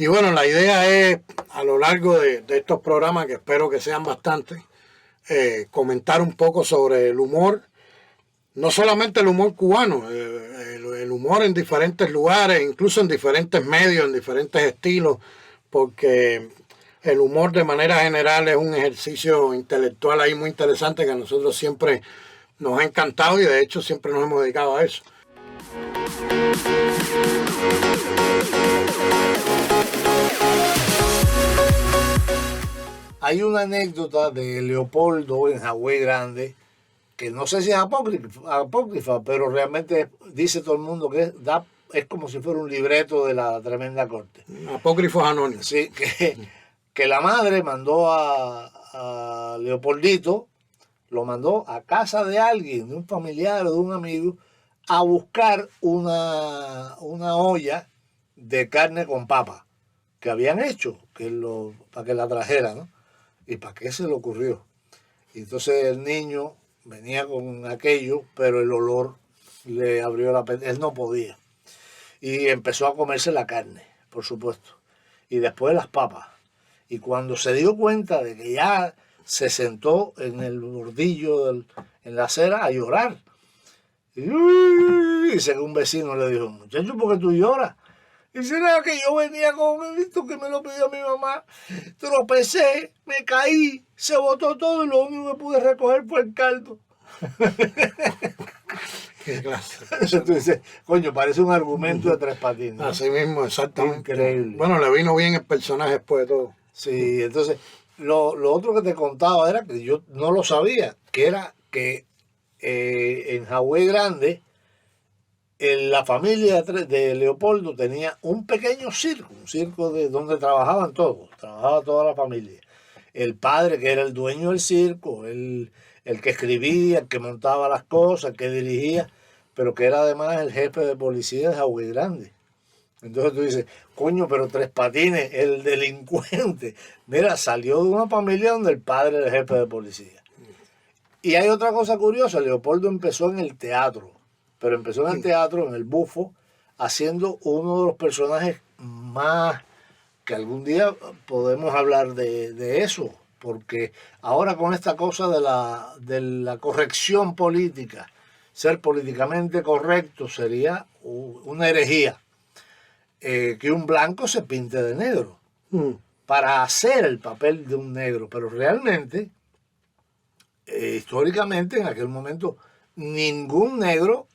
Y bueno, la idea es, a lo largo de estos programas, que espero que sean bastantes, comentar un poco sobre el humor, no solamente el humor cubano, el humor en diferentes lugares, incluso en diferentes medios, en diferentes estilos, porque el humor de manera general es un ejercicio intelectual ahí muy interesante que a nosotros siempre nos ha encantado y de hecho siempre nos hemos dedicado a eso. Hay una anécdota de Leopoldo en Hawái Grande, que no sé si es apócrifa, pero realmente dice todo el mundo que es como si fuera un libreto de la Tremenda Corte. Apócrifos anónimos. Sí, que la madre mandó a Leopoldito, lo mandó a casa de alguien, de un familiar o de un amigo, a buscar una olla de carne con papa que habían hecho, para que la trajera, ¿no? ¿Y para qué se le ocurrió? Y entonces el niño venía con aquello, pero el olor le abrió la pena. Él no podía. Y empezó a comerse la carne, por supuesto. Y después las papas. Y cuando se dio cuenta de que ya se sentó en el bordillo, en la acera, a llorar. Y según un vecino le dijo, muchacho, ¿por qué tú lloras? Y dice, nada, que yo venía con esto que me lo pidió mi mamá, tropecé, me caí, se botó todo y lo único que pude recoger fue el caldo. Qué clase. Entonces tú dices, coño, parece un argumento de Tres Patines. Así mismo, exactamente. Increíble. Bueno, le vino bien el personaje después de todo. Sí, entonces, lo otro que te contaba era que yo no lo sabía, que era que en Hawái Grande, la familia de Leopoldo tenía un pequeño circo, un circo de donde trabajaba toda la familia. El padre, que era el dueño del circo, el que escribía, el que montaba las cosas, el que dirigía, pero que era además el jefe de policía de Hawái Grande. Entonces tú dices, coño, pero Tres Patines, el delincuente, mira, salió de una familia donde el padre era el jefe de policía. Y hay otra cosa curiosa, Leopoldo empezó en el teatro, pero empezó en el teatro, en el Bufo, haciendo uno de los personajes más que algún día podemos hablar de eso, porque ahora con esta cosa de la corrección política, ser políticamente correcto sería una herejía, que un blanco se pinte de negro para hacer el papel de un negro, pero realmente, históricamente en aquel momento, ningún negro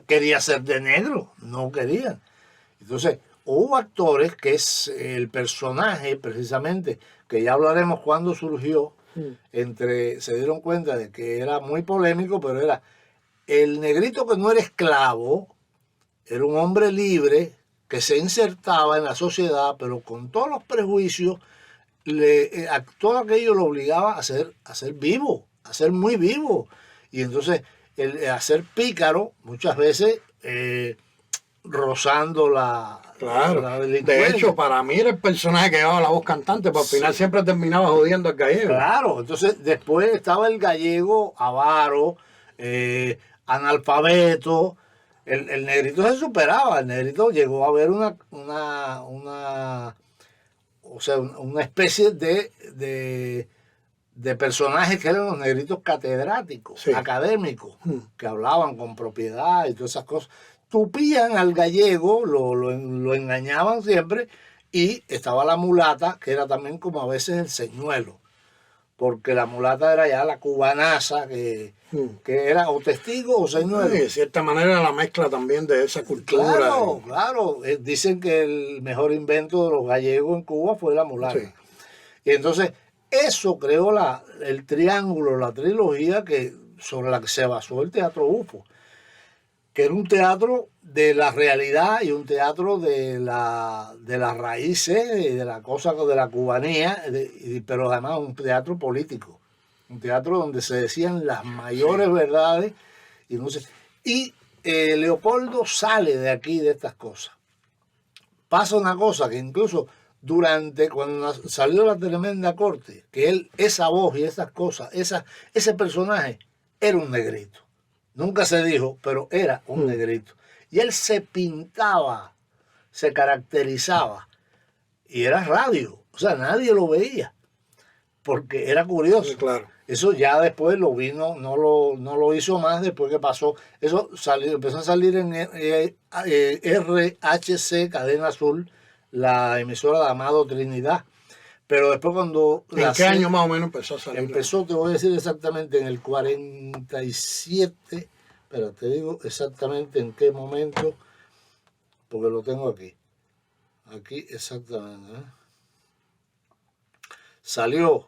quería ser de negro, no querían. Entonces, hubo actores que es el personaje, precisamente, que ya hablaremos cuando surgió, se dieron cuenta de que era muy polémico, pero era el negrito que no era esclavo, era un hombre libre que se insertaba en la sociedad, pero con todos los prejuicios, todo aquello lo obligaba a ser vivo, a ser muy vivo. Y entonces, a ser pícaro, muchas veces rozando la delincuencia. De hecho, para mí era el personaje que llevaba la voz cantante, pero al final siempre terminaba jodiendo al gallego. Claro, entonces después estaba el gallego avaro, analfabeto. El negrito se superaba, el negrito llegó a ver una especie de personajes que eran los negritos catedráticos, académicos, que hablaban con propiedad y todas esas cosas. Tupían al gallego, lo engañaban siempre, y estaba la mulata, que era también como a veces el señuelo, porque la mulata era ya la cubanaza, que era o testigo o señuelo. De cierta manera la mezcla también de esa cultura. Claro. Dicen que el mejor invento de los gallegos en Cuba fue la mulata. Sí. Y entonces eso creó el triángulo, la trilogía sobre la que se basó el Teatro Bufo, que era un teatro de la realidad y un teatro de las raíces y de la cosa de la cubanía, pero además un teatro político, un teatro donde se decían las mayores verdades. Y Leopoldo sale de aquí, de estas cosas, pasa una cosa que incluso cuando salió la tremenda corte, que esa voz y esas cosas, ese personaje era un negrito. Nunca se dijo, pero era un negrito. Y él se pintaba, se caracterizaba, y era radio. O sea, nadie lo veía, porque era curioso. Sí, claro. Eso ya después no lo hizo más después que pasó. Eso empezó a salir en RHC, Cadena Azul, la emisora de Amado Trinidad. Pero después cuando... ¿En qué año más o menos empezó a salir? Empezó, te voy a decir exactamente, en el 47. Pero te digo exactamente en qué momento, porque lo tengo aquí. Aquí exactamente. Salió...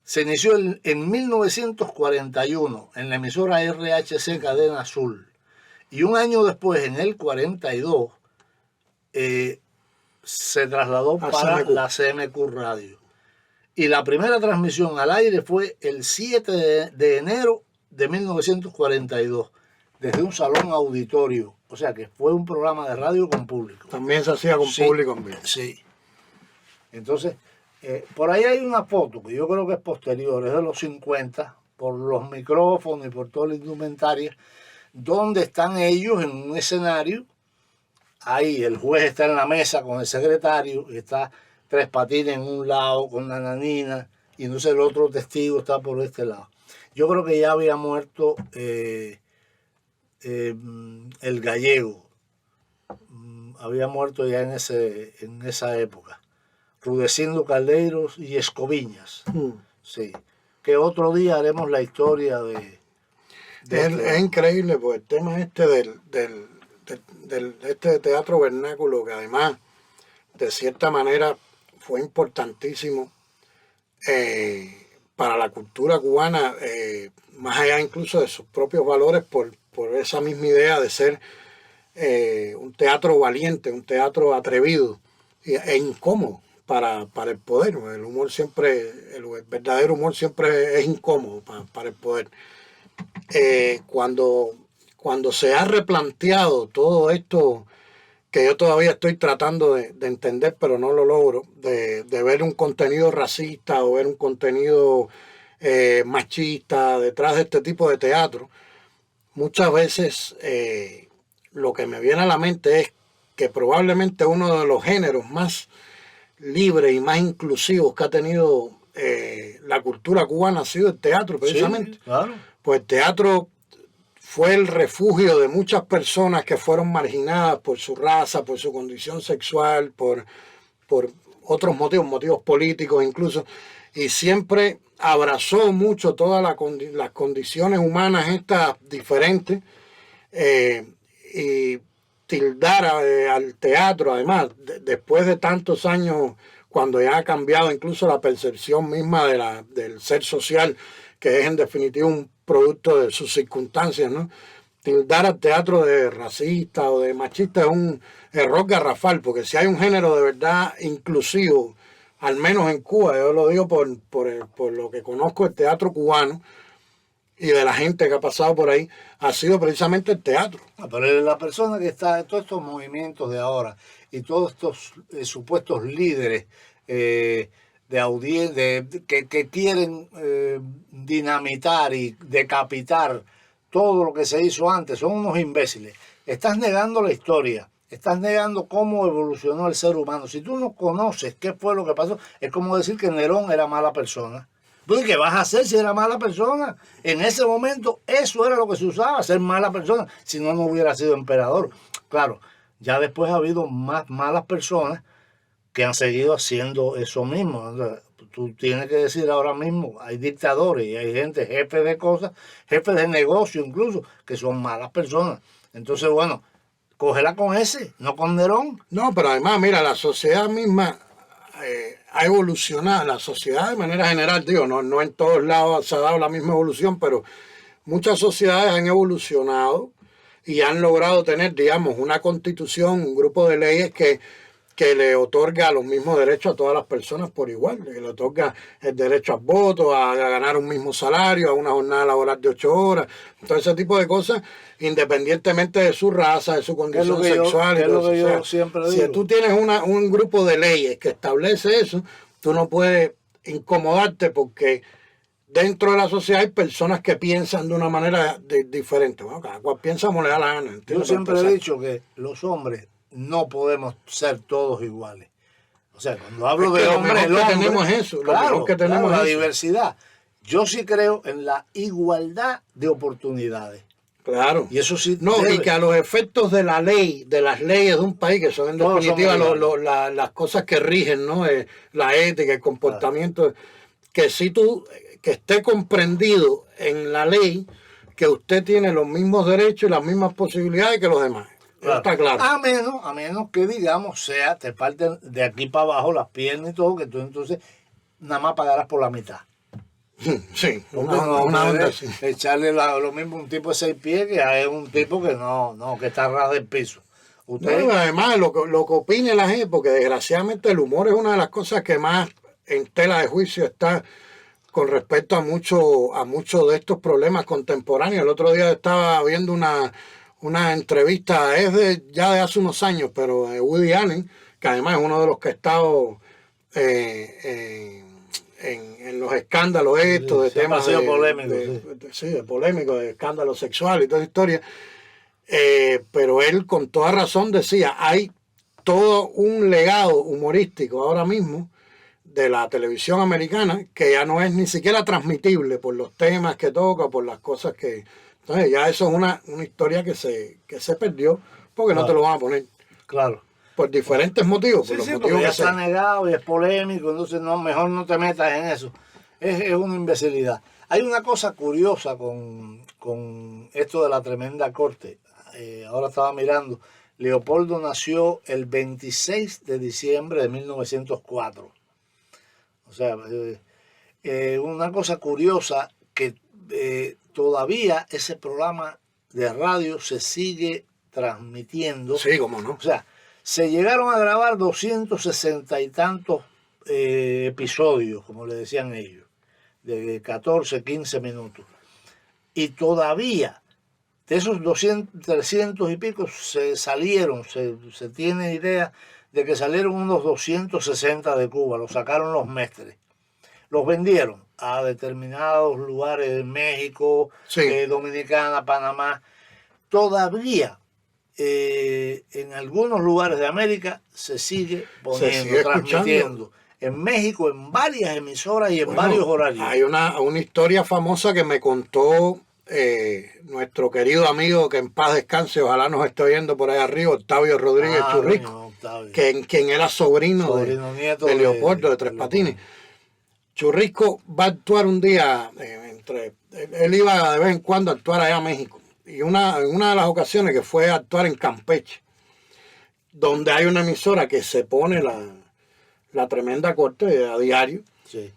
se inició en 1941 en la emisora RHC Cadena Azul. Y un año después, en el 42, se trasladó para la CMQ Radio. Y la primera transmisión al aire fue el 7 de enero de 1942, desde un salón auditorio. O sea que fue un programa de radio con público. También se hacía con público en vivo. Sí. Entonces, por ahí hay una foto que yo creo que es posterior, es de los 50, por los micrófonos y por toda la indumentaria, donde están ellos en un escenario. Ahí el juez está en la mesa con el secretario y está Tres Patines en un lado con la nanina, y entonces el otro testigo está por este lado. Yo creo que ya había muerto el gallego, había muerto ya en esa época. Rudecindo Caldeiros y Escoviñas. Sí. Que otro día haremos la historia de es increíble, pues el tema del teatro vernáculo, que además de cierta manera fue importantísimo para la cultura cubana, más allá incluso de sus propios valores, por esa misma idea de ser un teatro valiente, un teatro atrevido e incómodo para el poder. El humor siempre, el verdadero humor siempre es incómodo para el poder. Cuando se ha replanteado todo esto, que yo todavía estoy tratando de entender, pero no lo logro, de ver un contenido racista o ver un contenido machista detrás de este tipo de teatro, muchas veces lo que me viene a la mente es que probablemente uno de los géneros más libres y más inclusivos que ha tenido la cultura cubana ha sido el teatro, precisamente. Sí, claro. Pues el teatro fue el refugio de muchas personas que fueron marginadas por su raza, por su condición sexual, por otros motivos políticos incluso, y siempre abrazó mucho todas las condiciones humanas estas diferentes, y tildar al teatro, además, después de tantos años, cuando ya ha cambiado incluso la percepción misma del ser social, que es en definitiva un producto de sus circunstancias, ¿no? Tildar al teatro de racista o de machista es un error garrafal, porque si hay un género de verdad inclusivo, al menos en Cuba, yo lo digo por lo que conozco el teatro cubano y de la gente que ha pasado por ahí, ha sido precisamente el teatro. Pero la persona que está en todos estos movimientos de ahora y todos estos supuestos líderes de audiencia que quieren dinamitar y decapitar todo lo que se hizo antes, son unos imbéciles. Estás negando la historia, estás negando cómo evolucionó el ser humano. Si tú no conoces qué fue lo que pasó, es como decir que Nerón era mala persona. Entonces, ¿qué vas a hacer si era mala persona? En ese momento eso era lo que se usaba, ser mala persona, si no hubiera sido emperador. Claro, ya después ha habido más malas personas que han seguido haciendo eso mismo. Tú tienes que decir ahora mismo, hay dictadores y hay gente, jefes de cosas, jefes de negocio incluso, que son malas personas. Entonces, bueno, cógela con ese, no con Nerón. No, pero además, mira, la sociedad misma ha evolucionado, la sociedad de manera general, digo, no en todos lados se ha dado la misma evolución, pero muchas sociedades han evolucionado y han logrado tener, digamos, una constitución, un grupo de leyes que que le otorga los mismos derechos a todas las personas por igual, que le otorga el derecho al voto, a ganar un mismo salario, a una jornada laboral de 8 horas, todo ese tipo de cosas, independientemente de su raza, de su condición sexual. Es lo que yo siempre digo. Si tú tienes un grupo de leyes que establece eso, tú no puedes incomodarte porque dentro de la sociedad hay personas que piensan de una manera diferente. Bueno, cada cual piensa como le da la gana. Yo siempre he dicho que los hombres no podemos ser todos iguales. O sea, cuando hablo de hombres, lo que tenemos es eso. Claro, que tenemos la eso. diversidad. Yo sí creo en la igualdad de oportunidades. Claro. Y eso sí. No, y que a los efectos de la ley, de las leyes de un país, que son en definitiva las cosas que rigen, ¿no? La ética, el comportamiento, que si tú, que esté comprendido en la ley que usted tiene los mismos derechos y las mismas posibilidades que los demás. Claro. Está claro. A menos que, digamos, te parten de aquí para abajo las piernas y todo, que tú entonces nada más pagarás por la mitad. Sí, una onda así. Echarle lo mismo a un tipo de 6 pies que a un tipo que que está ras del piso. Además, lo que opine la gente, porque desgraciadamente el humor es una de las cosas que más en tela de juicio está con respecto a muchos de estos problemas contemporáneos. El otro día estaba viendo una entrevista, ya de hace unos años, pero de Woody Allen, que además es uno de los que ha estado en los escándalos estos de temas de polémico, de escándalos sexuales y toda esa historia. Pero él con toda razón decía, hay todo un legado humorístico ahora mismo de la televisión americana que ya no es ni siquiera transmitible por los temas que toca, por las cosas que... Entonces ya eso es una historia que se perdió porque no te lo van a poner. Claro. Por diferentes motivos. Sí, por los sí, motivos porque ya que está negado y es polémico, entonces mejor no te metas en eso. Es una imbecilidad. Hay una cosa curiosa con esto de la tremenda corte. Ahora estaba mirando. Leopoldo nació el 26 de diciembre de 1904. O sea, una cosa curiosa que todavía ese programa de radio se sigue transmitiendo. Sí, cómo no. O sea, se llegaron a grabar 260 y tantos episodios, como le decían ellos, de 14, 15 minutos. Y todavía, de esos 200, 300 y pico, se tiene idea de que salieron unos 260 de Cuba, los sacaron los mestres. Los vendieron a determinados lugares de México, Dominicana, Panamá. Todavía en algunos lugares de América se sigue poniendo, transmitiendo. En México, en varias emisoras y en varios horarios. Hay una historia famosa que me contó nuestro querido amigo, que en paz descanse, ojalá nos esté oyendo por ahí arriba, Octavio Rodríguez Churrisco, quien era sobrino de Leopoldo de Tres Patines. Churrisco va a actuar un día, él iba de vez en cuando a actuar allá a México. Y en una de las ocasiones que fue a actuar en Campeche, donde hay una emisora que se pone la tremenda corte a diario, sí.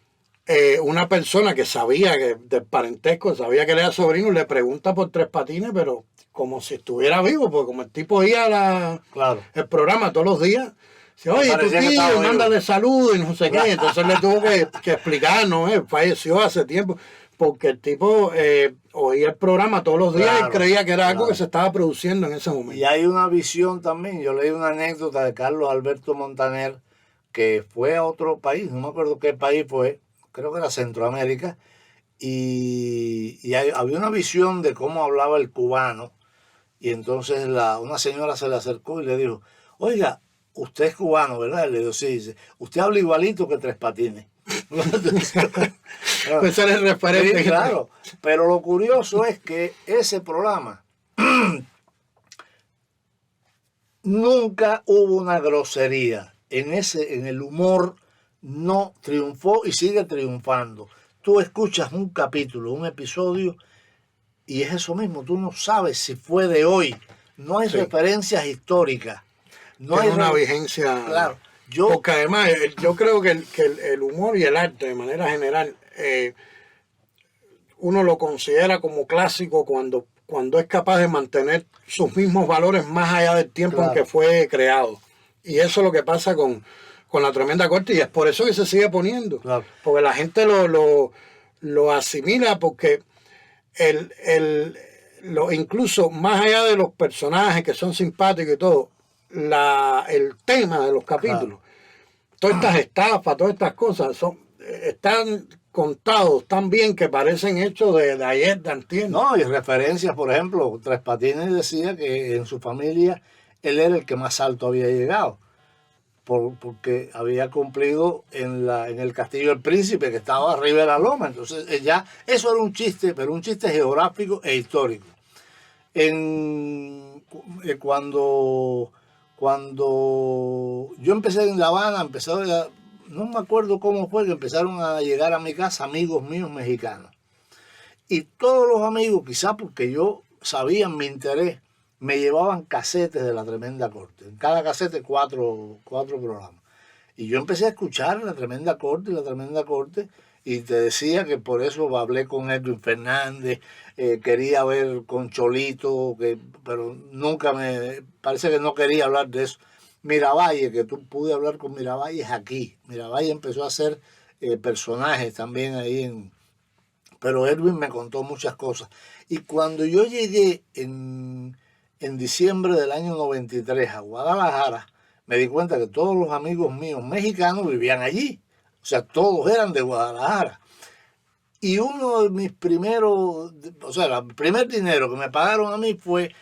Una persona que sabía que del parentesco, sabía que él era sobrino, le pregunta por Tres Patines, pero como si estuviera vivo, porque como el tipo oía el programa todos los días, dice, oye, tu tío, mándale saludos y no sé qué. Entonces le tuvo que explicar, no, falleció hace tiempo, porque el tipo oía el programa todos los días y creía que era algo que se estaba produciendo en ese momento. Y hay una visión también, yo leí una anécdota de Carlos Alberto Montaner, que fue a otro país, no me acuerdo qué país fue, creo que era Centroamérica, y había una visión de cómo hablaba el cubano, y entonces una señora se le acercó y le dijo, oiga, usted es cubano, ¿verdad? Le dijo, sí, dice, usted habla igualito que Tres Patines. Pues era el referente. Sí, claro, pero lo curioso es que ese programa nunca hubo una grosería. En el humor no triunfó y sigue triunfando. Tú escuchas un capítulo, un episodio, y es eso mismo, tú no sabes si fue de hoy. No hay referencias históricas. No hay una vigencia. Claro. Porque además yo creo que el humor y el arte de manera general uno lo considera como clásico cuando es capaz de mantener sus mismos valores más allá del tiempo en que fue creado. Y eso es lo que pasa con la Tremenda Corte, y es por eso que se sigue poniendo. Claro. Porque la gente lo asimila, porque incluso más allá de los personajes que son simpáticos y todo, el tema de los capítulos, todas estas estafas, todas estas cosas, están contados tan bien que parecen hechos de ayer, de antier. No, y referencias, por ejemplo, Tres Patines decía que en su familia él era el que más alto había llegado, porque había cumplido en el Castillo del Príncipe, que estaba arriba de la loma. Entonces ya eso era un chiste, pero un chiste geográfico e histórico. Cuando yo empecé en La Habana, no me acuerdo cómo fue que empezaron a llegar a mi casa amigos míos mexicanos. Y todos los amigos, quizás porque yo sabía mi interés, me llevaban casetes de La Tremenda Corte. En cada casete cuatro programas. Y yo empecé a escuchar La Tremenda Corte, y te decía que por eso hablé con Edwin Fernández, quería ver con Cholito, pero parece que no quería hablar de eso. Miravalle, que tú pude hablar con Miravalle aquí. Miravalle empezó a hacer personajes también ahí pero Edwin me contó muchas cosas. Y cuando yo llegué en diciembre del año 93 a Guadalajara, me di cuenta que todos los amigos míos mexicanos vivían allí. O sea, todos eran de Guadalajara. Y uno de mis primeros, o sea, el primer dinero que me pagaron a mí fue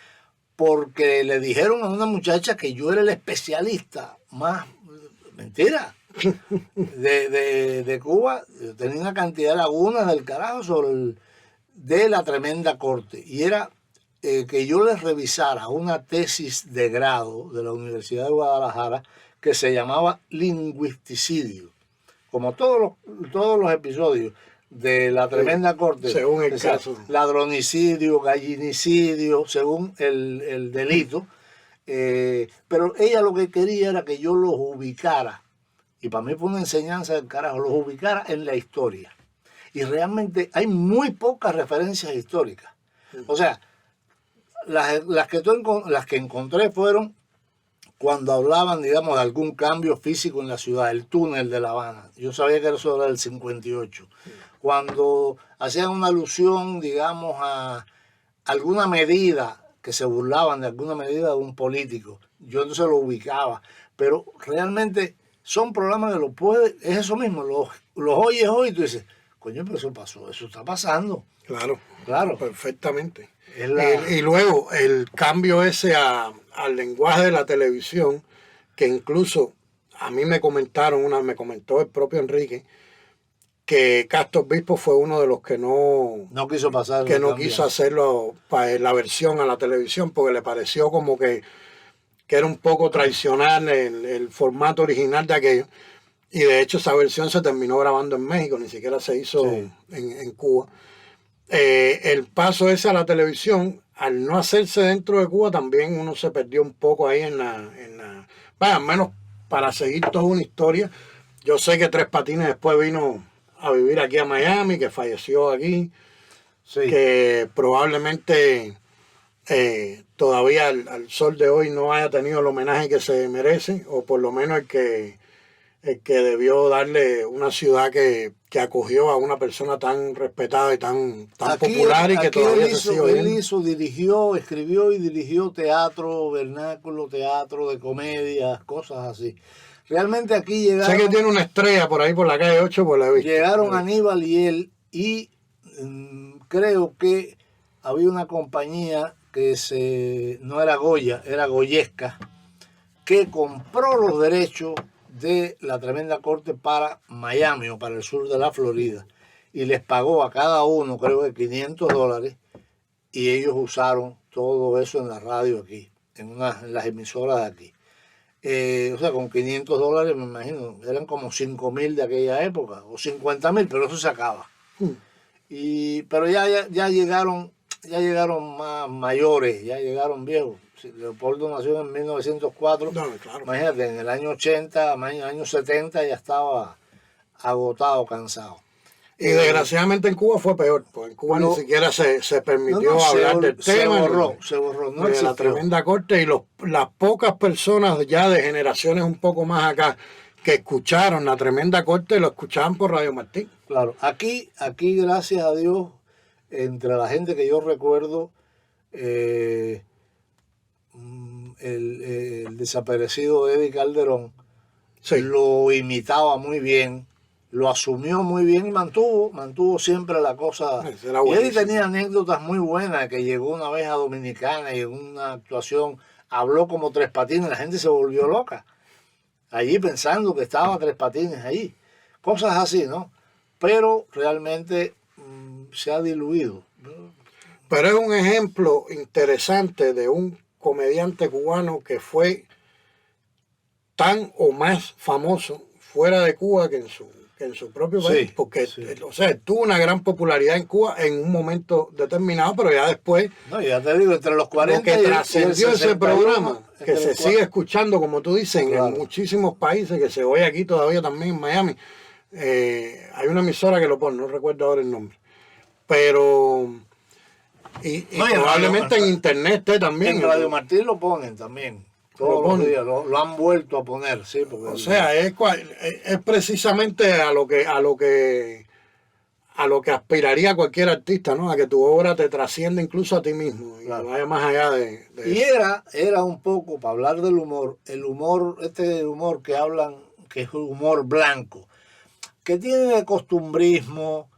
porque le dijeron a una muchacha que yo era el especialista más, mentira, de Cuba. Yo tenía una cantidad de lagunas del carajo de La Tremenda Corte. Y era que yo les revisara una tesis de grado de la Universidad de Guadalajara que se llamaba lingüisticidio. Como todos los episodios de La Tremenda Corte, según el caso, ladronicidio, gallinicidio, según el delito, pero ella lo que quería era que yo los ubicara, y para mí fue una enseñanza del carajo, los ubicara en la historia. Y realmente hay muy pocas referencias históricas. O sea, las que encontré fueron cuando hablaban, digamos, de algún cambio físico en la ciudad, el túnel de La Habana. Yo sabía que eso era del 58. Cuando hacían una alusión, digamos, a alguna medida, que se burlaban de alguna medida de un político, yo entonces lo ubicaba. Pero realmente son programas que es eso mismo, los oyes hoy y tú dices, coño, pero eso pasó, eso está pasando. Claro, perfectamente. Y luego el cambio ese al lenguaje de la televisión, que incluso a mí me comentó el propio Enrique, que Castro Obispo fue uno de los que no quiso hacerlo para la versión a la televisión, porque le pareció como que era un poco traicionar el formato original de aquello. Y de hecho esa versión se terminó grabando en México, ni siquiera se hizo en Cuba. El paso ese a la televisión, al no hacerse dentro de Cuba, también uno se perdió un poco ahí al menos para seguir toda una historia. Yo sé que Tres Patines después vino a vivir aquí a Miami, que falleció aquí, que probablemente todavía al sol de hoy no haya tenido el homenaje que se merece, o por lo menos el que debió darle una ciudad que acogió a una persona tan respetada y tan popular, y que todavía se sigue oyendo. Dirigió, escribió y dirigió teatro vernáculo, teatro de comedia, cosas así. Realmente aquí llegaron... Sé que tiene una estrella por ahí por la calle 8, por la vista. Llegaron Aníbal y él, y creo que había una compañía que no era Goya, era Goyesca, que compró los derechos de La Tremenda Corte para Miami o para el sur de la Florida, y les pagó a cada uno, creo que $500, y ellos usaron todo eso en la radio aquí, en las emisoras de aquí. O sea, con $500, me imagino, eran como 5.000 de aquella época, o 50.000, pero eso se acaba. Pero ya llegaron más mayores, ya llegaron viejos. Leopoldo nació en 1904, claro. Imagínate, en el año 80, año 70 ya estaba agotado, cansado. Y desgraciadamente en Cuba fue peor, pues en Cuba ni siquiera se permitió hablar del tema. Se borró, no de existió. La tremenda corte, y las pocas personas ya de generaciones un poco más acá que escucharon la tremenda corte lo escuchaban por Radio Martín. Claro, aquí gracias a Dios, entre la gente que yo recuerdo, el desaparecido Eddie Calderón Sí. lo imitaba muy bien, lo asumió muy bien y mantuvo siempre la cosa. Y Eddie tenía anécdotas muy buenas, que llegó una vez a Dominicana y en una actuación habló como Tres Patines, la gente se volvió loca allí pensando que estaba Tres Patines allí. Cosas así, ¿no? Pero realmente se ha diluido. Pero es un ejemplo interesante de un comediante cubano que fue tan o más famoso fuera de Cuba que en su propio país, porque o sea, tuvo una gran popularidad en Cuba en un momento determinado, pero ya después, no, ya te digo, entre los 40 lo que trascendió ese programa, que se sigue escuchando, como tú dices, claro, en muchísimos países, que se oye aquí todavía también en Miami. Hay una emisora que lo pone, no recuerdo ahora el nombre, pero y probablemente en internet también. En Radio Martín lo ponen también. Todos los días lo han vuelto a poner, sí. Porque o sea, es precisamente a lo que aspiraría cualquier artista, ¿no? A que tu obra te trascienda incluso a ti mismo y claro, vaya más allá de y era un poco, para hablar del humor, el humor que hablan, que es humor blanco, que tiene de costumbrismo,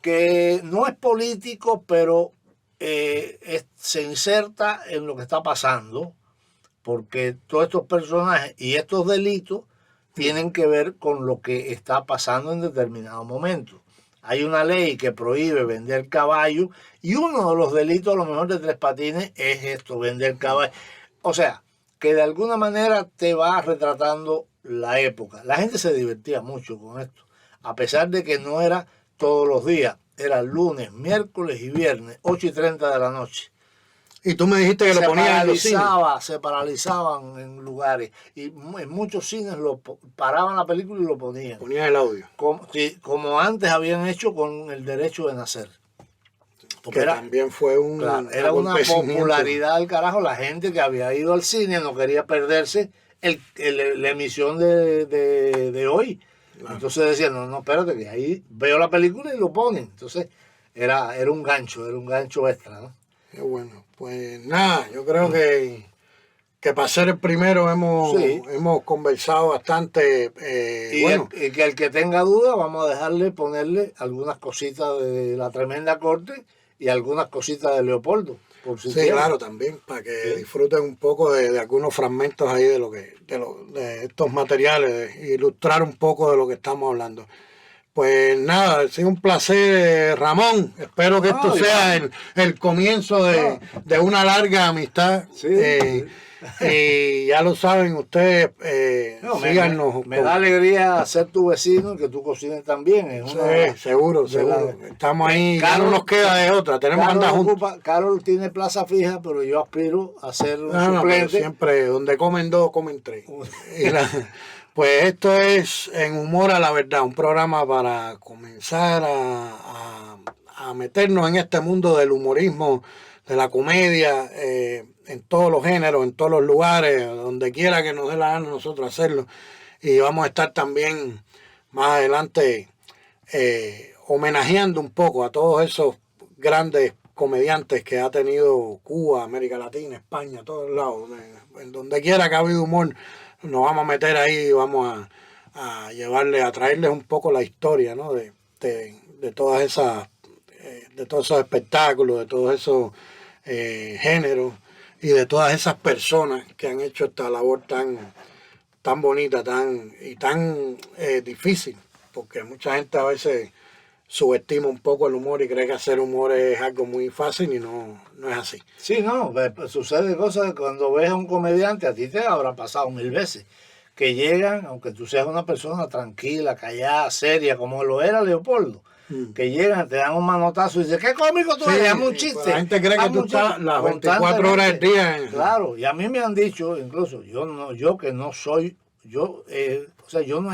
que no es político, pero se inserta en lo que está pasando, porque todos estos personajes y estos delitos tienen que ver con lo que está pasando en determinado momento. Hay una ley que prohíbe vender caballo y uno de los delitos, a lo mejor de Tres Patines, es esto, vender caballo. O sea, que de alguna manera te va retratando la época. La gente se divertía mucho con esto, a pesar de que no era todos los días, era lunes, miércoles y viernes, 8:30 de la noche. Y tú me dijiste que lo ponían en los cines. Se paralizaban en lugares. Y en muchos cines paraban la película y lo ponían. Ponían el audio. Como antes habían hecho con El Derecho de Nacer. Porque también fue era una popularidad del carajo. La gente que había ido al cine no quería perderse la emisión de hoy. Claro. Entonces decían, no, espérate, que ahí veo la película y lo ponen. Entonces era un gancho extra, ¿no? Qué bueno. Pues nada, yo creo que para ser el primero hemos conversado bastante. Y que el que tenga duda, vamos a ponerle algunas cositas de la tremenda corte y algunas cositas de Leopoldo. Claro, también, para que disfruten un poco de algunos fragmentos ahí de estos materiales, ilustrar un poco de lo que estamos hablando. Pues nada, ha sido un placer, Ramón. Espero que esto sea el comienzo de una larga amistad. Y ya lo saben ustedes, síganos. Me da alegría ser tu vecino y que tú cocines también. Seguro. Estamos ahí, ya no nos queda de otra. Tenemos que andar juntos. Carol tiene plaza fija, pero yo aspiro a ser un suplente. Siempre, donde comen dos, comen tres. Pues esto es En Humor a la Verdad, un programa para comenzar a meternos en este mundo del humorismo, de la comedia, en todos los géneros, en todos los lugares, donde quiera que nos dé la gana nosotros hacerlo. Y vamos a estar también más adelante homenajeando un poco a todos esos grandes comediantes que ha tenido Cuba, América Latina, España, todos lados. En donde quiera que ha habido humor, nos vamos a meter ahí y vamos a traerles un poco la historia, ¿no? de todas esas, de todos esos espectáculos, de todos esos géneros y de todas esas personas que han hecho esta labor tan bonita, tan difícil, porque mucha gente a veces subestima un poco el humor y cree que hacer humor es algo muy fácil y no es así. Sí, no, sucede cosas que cuando ves a un comediante, a ti te habrá pasado 1000 veces, que llegan, aunque tú seas una persona tranquila, callada, seria, como lo era Leopoldo, que llegan, te dan un manotazo y dicen, ¿qué cómico tú eres? Hazme un chiste. La gente cree que tú estás las 24 horas del día. Claro, y a mí me han dicho, incluso, yo no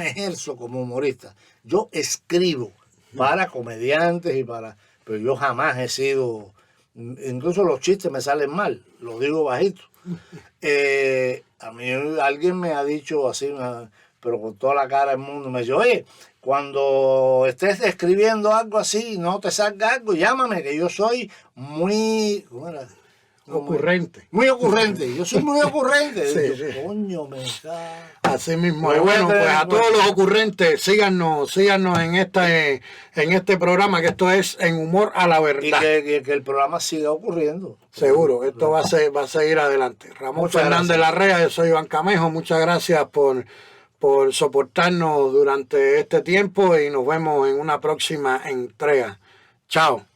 ejerzo como humorista, yo escribo para comediantes y para... Pero yo jamás he sido... Incluso los chistes me salen mal, los digo bajito. A mí alguien me ha dicho así, pero con toda la cara del mundo, me dice, oye, cuando estés escribiendo algo así, no te salga algo, llámame, que yo soy muy... ¿cómo era? Ocurrente. Muy ocurrente, yo soy muy ocurrente. Sí, Yo, sí. coño, me está... Así mismo. Pues Bueno, voy a pues a tener- todos los ocurrentes, síganos en este programa, que esto es En Humor a la Y Verdad. que el programa siga ocurriendo. Seguro, esto va a seguir adelante. Ramón Muchas Fernández gracias. Larrea, yo soy Iván Camejo, muchas gracias por soportarnos durante este tiempo y nos vemos en una próxima entrega. Chao.